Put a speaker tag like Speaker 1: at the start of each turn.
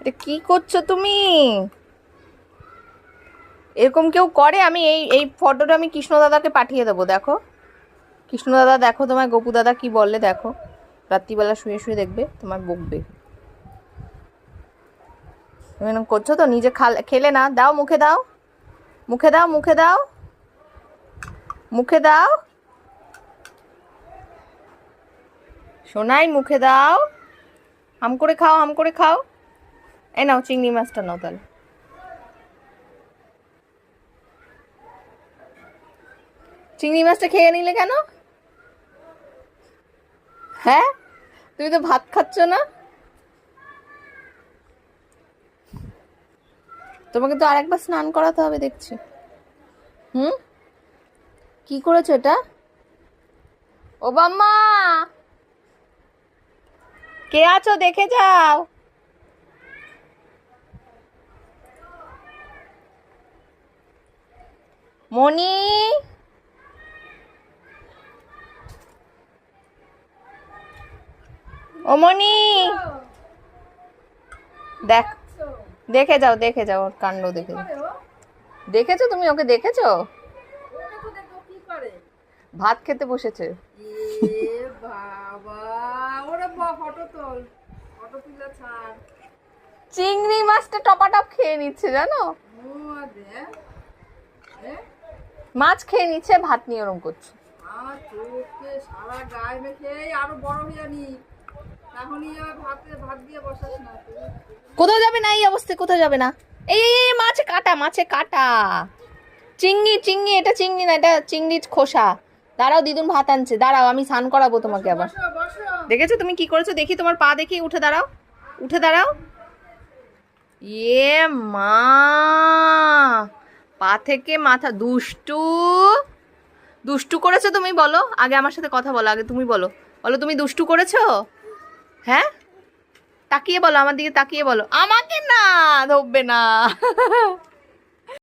Speaker 1: এটা কি করছো তুমি? এরকম কেউ করে? আমি এই এই ফটোটা আমি কৃষ্ণ দাদাকে পাঠিয়ে দেবো। দেখো কৃষ্ণ দাদা, দেখো তোমার গোপু দাদা কি বললে, দেখো রাত্রিবেলা শুয়ে শুয়ে দেখবে তোমার বকবে। তুমি এরকম করছো তো, নিজে খেলে না, দাও মুখে দাও, মুখে দাও, মুখে দাও, মুখে দাও সোনাই, মুখে দাও, হাম করে খাও, হাম করে খাও। এই নাও চিংড়ি মাছটা নাও তাহলে। চিংড়ি মাছটা খেয়ে নিলে কেন? হ্যাঁ, তুমি তো ভাত খাচ্ছ না। তোমাকে তো আরেকবার স্নান করাতে হবে দেখছি। হুম, কি করেছো এটা? ও বাম্মা, কে আছো দেখে যাও। মনি, ও মনি, দেখ, দেখে যাও, দেখে যাও ওর কাণ্ড, দেখে যাও। দেখেছো তুমি ওকে? দেখেছো ভাত খেতে বসেছে। চিংড়ি মাছটা টপাটপ খেয়ে নিচ্ছে জানো, মাছ খেয়ে নিচ্ছে, ভাত নিয়ে ওরম করছে। কোথাও যাবে না এই অবস্থায়, কোথাও যাবে না। এই এই এই মাছে কাটা, মাছে কাটা। চিংড়ি, চিংড়ি, এটা চিংড়ি না, এটা চিংড়ির খোসা। দাঁড়াও, দিদুন ভাত আনছে, দাঁড়াও আমি স্নান করাবো তোমাকে আবার। দেখেছো তুমি কি করেছো? দেখি তোমার পা দেখি, উঠে দাঁড়াও, উঠে দাঁড়াও। ইয়ে মা, পা থেকে মাথা। দুষ্টু, দুষ্টু করেছো তুমি? বলো আগে, আমার সাথে কথা বলো আগে, তুমি বলো, বলো তুমি দুষ্টু করেছো? হ্যাঁ, তাকিয়ে বলো, আমার দিকে তাকিয়ে বলো। আমাকে না, ধরবে না।